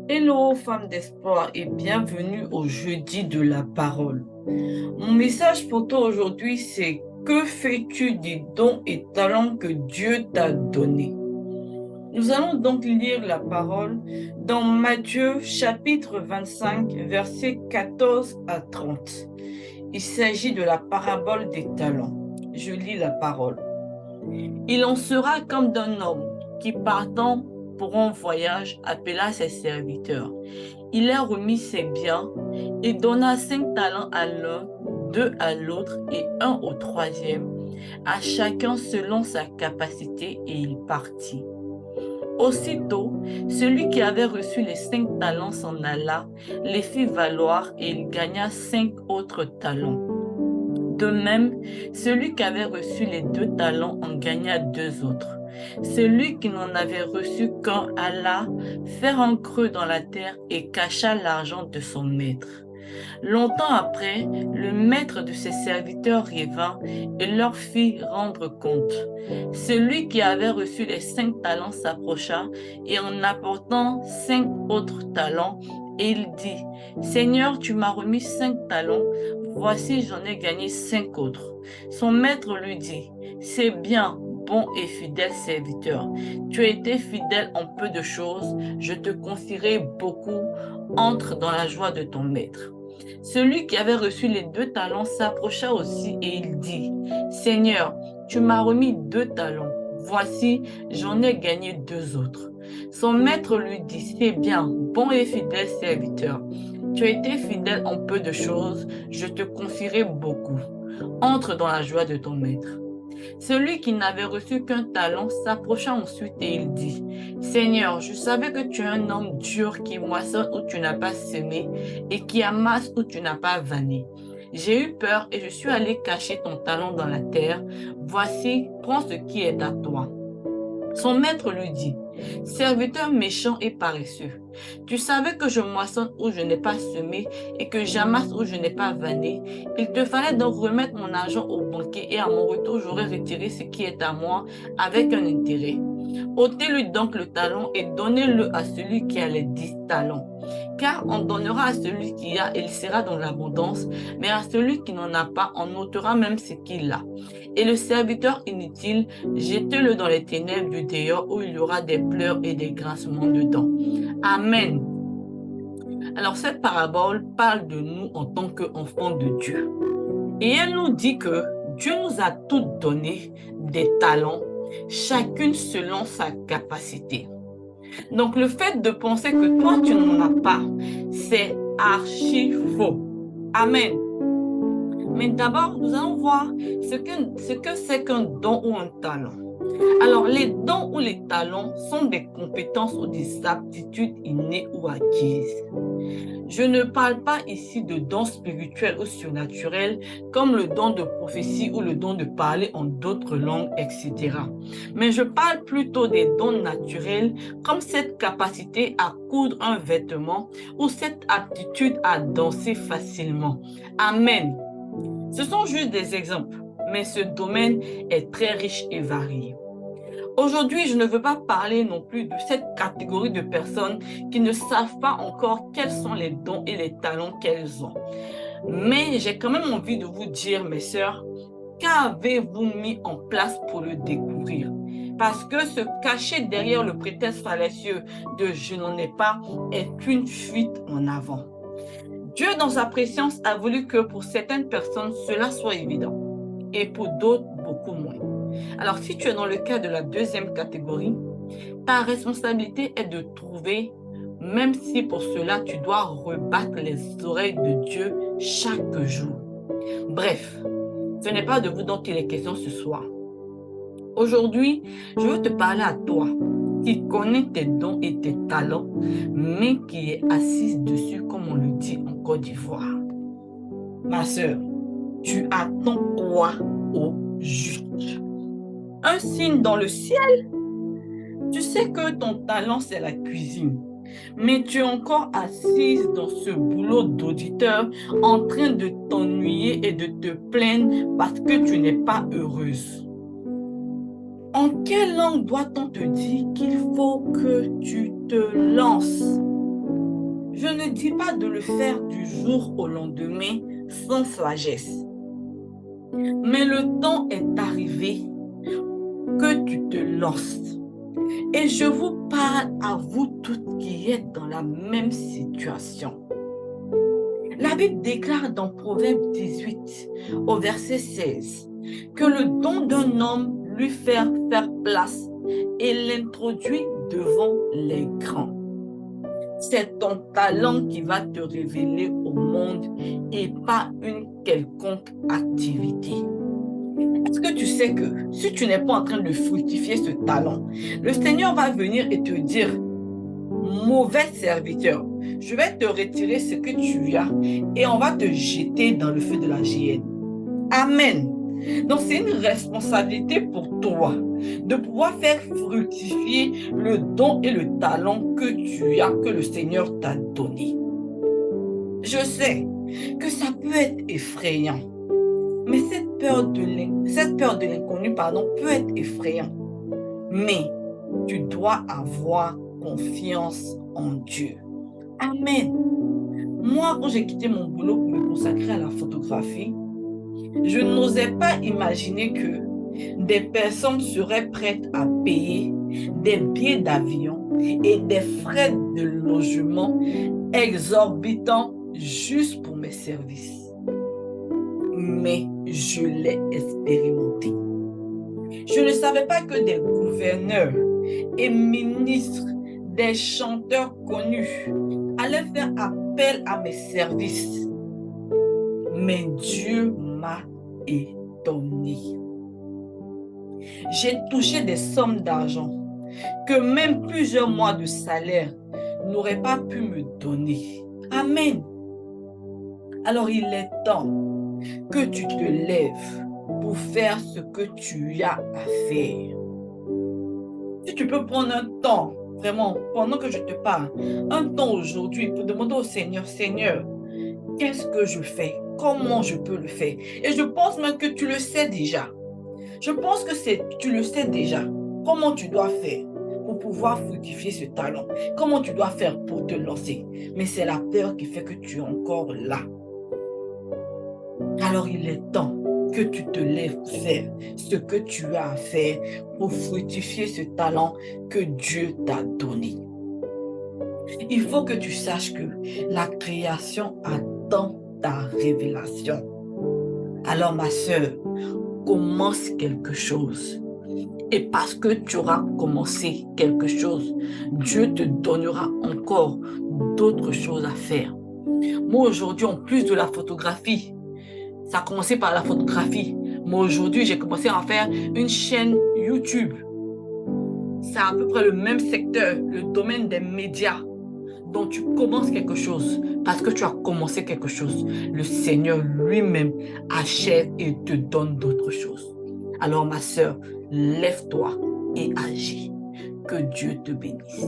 Hello, femme d'espoir, et bienvenue au jeudi de la parole. Mon message pour toi aujourd'hui, c'est que fais-tu des dons et talents que Dieu t'a donnés? Nous allons donc lire la parole dans Matthieu chapitre 25, versets 14 à 30. Il s'agit de la parabole des talents. Je lis la parole. Il en sera comme d'un homme qui partant pour un voyage appela ses serviteurs. Il leur remit ses biens et donna 5 talents à l'un, 2 à l'autre et 1 au troisième, à chacun selon sa capacité, et il partit. Aussitôt, celui qui avait reçu les 5 talents s'en alla, les fit valoir et il gagna 5 autres talents. De même, celui qui avait reçu les 2 talents en gagna 2 autres. Celui qui n'en avait reçu qu'un alla faire un creux dans la terre et cacha l'argent de son maître. Longtemps après, le maître de ses serviteurs revint et leur fit rendre compte. Celui qui avait reçu les 5 talents s'approcha et en apportant 5 autres talents, et il dit, Seigneur, tu m'as remis 5 talents, voici j'en ai gagné 5 autres. Son maître lui dit, c'est bien, bon et fidèle serviteur. Tu as été fidèle en peu de choses, je te confierai beaucoup, entre dans la joie de ton maître. Celui qui avait reçu les 2 talents s'approcha aussi et il dit, Seigneur, tu m'as remis 2 talents. Voici, j'en ai gagné 2 autres. Son maître lui dit, c'est bien, bon et fidèle serviteur. Tu as été fidèle en peu de choses, je te confierai beaucoup. Entre dans la joie de ton maître. Celui qui n'avait reçu qu'un talent s'approcha ensuite et il dit, Seigneur, je savais que tu es un homme dur qui moissonne où tu n'as pas semé et qui amasse où tu n'as pas vanné. J'ai eu peur et je suis allé cacher ton talent dans la terre. Voici, prends ce qui est à toi. Son maître lui dit, Serviteur méchant et paresseux, tu savais que je moissonne où je n'ai pas semé et que j'amasse où je n'ai pas vanné. Il te fallait donc remettre mon argent au banquier et à mon retour, j'aurais retiré ce qui est à moi avec un intérêt. Ôtez-lui donc le talent et donnez-le à celui qui a les 10 talents. Car on donnera à celui qui a et il sera dans l'abondance, mais à celui qui n'en a pas, on ôtera même ce qu'il a. Et le serviteur inutile, jetez-le dans les ténèbres du dehors où il y aura des pleurs et des grincements de dents. Amen. Alors cette parabole parle de nous en tant qu'enfants de Dieu. Et elle nous dit que Dieu nous a toutes donné des talents, chacune selon sa capacité. Donc le fait de penser que toi tu n'en as pas, c'est archi faux. Amen. Mais d'abord, nous allons voir ce que c'est qu'un don ou un talent. Alors, les dons ou les talents sont des compétences ou des aptitudes innées ou acquises. Je ne parle pas ici de dons spirituels ou surnaturels comme le don de prophétie ou le don de parler en d'autres langues, etc. Mais je parle plutôt des dons naturels comme cette capacité à coudre un vêtement ou cette aptitude à danser facilement. Amen. Ce sont juste des exemples, mais ce domaine est très riche et varié. Aujourd'hui, je ne veux pas parler non plus de cette catégorie de personnes qui ne savent pas encore quels sont les dons et les talents qu'elles ont. Mais j'ai quand même envie de vous dire, mes sœurs, qu'avez-vous mis en place pour le découvrir? Parce que se cacher derrière le prétexte fallacieux de je n'en ai pas est une fuite en avant. Dieu, dans sa préscience, a voulu que pour certaines personnes, cela soit évident et pour d'autres, beaucoup moins. Alors, si tu es dans le cas de la deuxième catégorie, ta responsabilité est de trouver, même si pour cela, tu dois rebattre les oreilles de Dieu chaque jour. Bref, ce n'est pas de vous dont il est question ce soir. Aujourd'hui, je veux te parler à toi qui connais tes dons et tes talents, mais qui est assise dessus, comme on le dit en Côte d'Ivoire. Ma sœur, tu attends quoi au juste? Un signe dans le ciel? Tu sais que ton talent, c'est la cuisine. Mais tu es encore assise dans ce boulot d'auditeur en train de t'ennuyer et de te plaindre parce que tu n'es pas heureuse. En quelle langue doit-on te dire qu'il faut que tu te lances? Je ne dis pas de le faire du jour au lendemain sans sagesse. Mais le temps est arrivé que tu te lances. Et je vous parle à vous toutes qui êtes dans la même situation. La Bible déclare dans Proverbe 18, au verset 16, que le don d'un homme lui fait faire place et l'introduit devant les grands. C'est ton talent qui va te révéler au monde et pas une quelconque activité. Est-ce que tu sais que si tu n'es pas en train de fructifier ce talent, le Seigneur va venir et te dire, mauvais serviteur, je vais te retirer ce que tu as et on va te jeter dans le feu de la géhenne. Amen. Donc c'est une responsabilité pour toi de pouvoir faire fructifier le don et le talent que tu as, que le Seigneur t'a donné. Je sais que ça peut être effrayant, mais cette peur de l'inconnu, peut être effrayante. Mais tu dois avoir confiance en Dieu. Amen. Moi, quand j'ai quitté mon boulot pour me consacrer à la photographie, je n'osais pas imaginer que des personnes seraient prêtes à payer des billets d'avion et des frais de logement exorbitants juste pour mes services. Mais je l'ai expérimenté. Je ne savais pas que des gouverneurs et ministres, des chanteurs connus allaient faire appel à mes services. Mais Dieu m'a étonné. J'ai touché des sommes d'argent que même plusieurs mois de salaire n'auraient pas pu me donner. Amen. Alors il est temps que tu te lèves pour faire ce que tu as à faire. Si tu peux prendre un temps, vraiment, pendant que je te parle, un temps aujourd'hui pour demander au Seigneur, Seigneur, qu'est-ce que je fais? Comment je peux le faire? Et je pense même que tu le sais déjà. Je pense que tu le sais déjà. Comment tu dois faire pour pouvoir fructifier ce talent? Comment tu dois faire pour te lancer? Mais c'est la peur qui fait que tu es encore là. Alors il est temps que tu te lèves pour faire ce que tu as à faire pour fructifier ce talent que Dieu t'a donné. Il faut que tu saches que la création attend ta révélation. Alors ma sœur, commence quelque chose. Et parce que tu auras commencé quelque chose, Dieu te donnera encore d'autres choses à faire. Moi aujourd'hui, en plus de la photographie, ça a commencé par la photographie. Moi aujourd'hui, j'ai commencé à faire une chaîne YouTube. C'est à peu près le même secteur, le domaine des médias. Donc tu commences quelque chose parce que tu as commencé quelque chose. Le Seigneur lui-même achève et te donne d'autres choses. Alors ma sœur, lève-toi et agis. Que Dieu te bénisse.